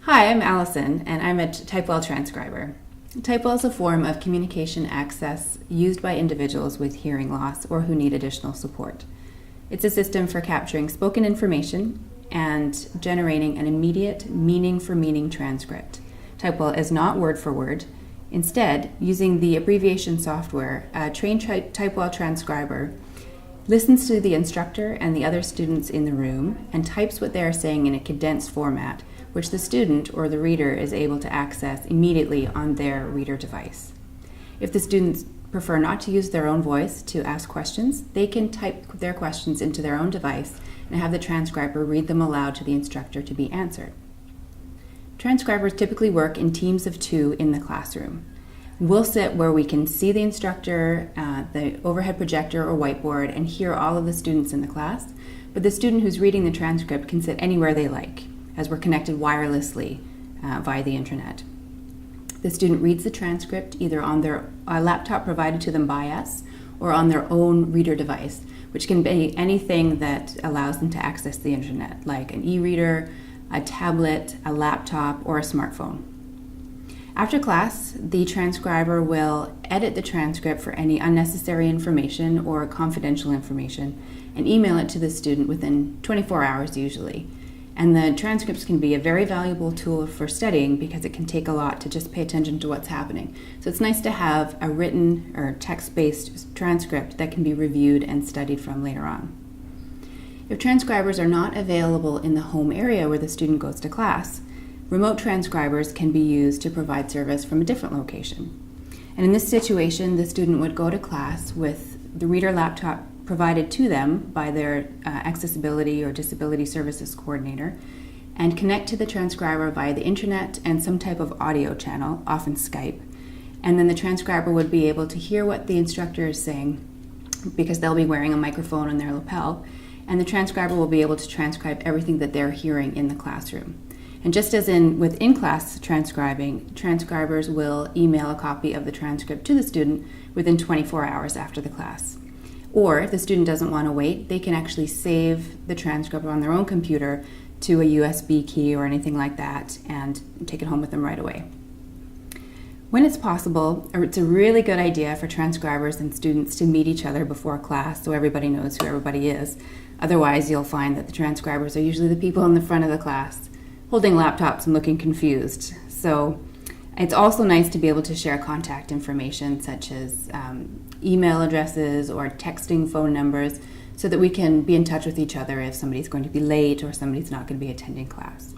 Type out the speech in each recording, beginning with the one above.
Hi, I'm Allison, and I'm a TypeWell transcriber. TypeWell is a form of communication access used by individuals with hearing loss or who need additional support. It's a system for capturing spoken information and generating an immediate meaning-for-meaning transcript. TypeWell is not word for word. Instead, using the abbreviation software, a trained TypeWell transcriber listens to the instructor and the other students in the room and types what they are saying in a condensed format, which the student or the reader is able to access immediately on their reader device. If the students prefer not to use their own voice to ask questions, they can type their questions into their own device and have the transcriber read them aloud to the instructor to be answered. Transcribers typically work in teams of 2 in the classroom. We'll sit where we can see the instructor, the overhead projector or whiteboard, and hear all of the students in the class, but the student who's reading the transcript can sit anywhere they like, as we're connected wirelessly via the internet. The student reads the transcript either on their laptop provided to them by us or on their own reader device, which can be anything that allows them to access the internet, like an e-reader, a tablet, a laptop, or a smartphone. After class, the transcriber will edit the transcript for any unnecessary information or confidential information and email it to the student within 24 hours usually. And the transcripts can be a very valuable tool for studying because it can take a lot to just pay attention to what's happening. So it's nice to have a written or text-based transcript that can be reviewed and studied from later on. If transcribers are not available in the home area where the student goes to class, remote transcribers can be used to provide service from a different location. And in this situation, the student would go to class with the reader laptop provided to them by their accessibility or disability services coordinator and connect to the transcriber via the internet and some type of audio channel, often Skype. And then the transcriber would be able to hear what the instructor is saying because they'll be wearing a microphone on their lapel, and the transcriber will be able to transcribe everything that they're hearing in the classroom. And just as with in-class transcribing, transcribers will email a copy of the transcript to the student within 24 hours after the class. Or if the student doesn't want to wait, they can actually save the transcript on their own computer to a USB key or anything like that and take it home with them right away. When it's possible, it's a really good idea for transcribers and students to meet each other before class so everybody knows who everybody is. Otherwise, you'll find that the transcribers are usually the people in the front of the class, holding laptops and looking confused. So it's also nice to be able to share contact information such as email addresses or texting phone numbers so that we can be in touch with each other if somebody's going to be late or somebody's not going to be attending class.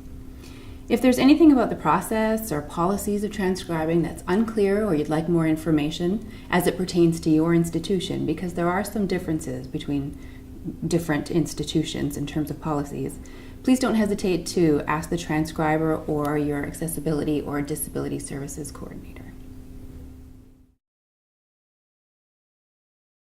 If there's anything about the process or policies of transcribing that's unclear or you'd like more information as it pertains to your institution, because there are some differences between different institutions in terms of policies, please don't hesitate to ask the transcriber or your accessibility or disability services coordinator.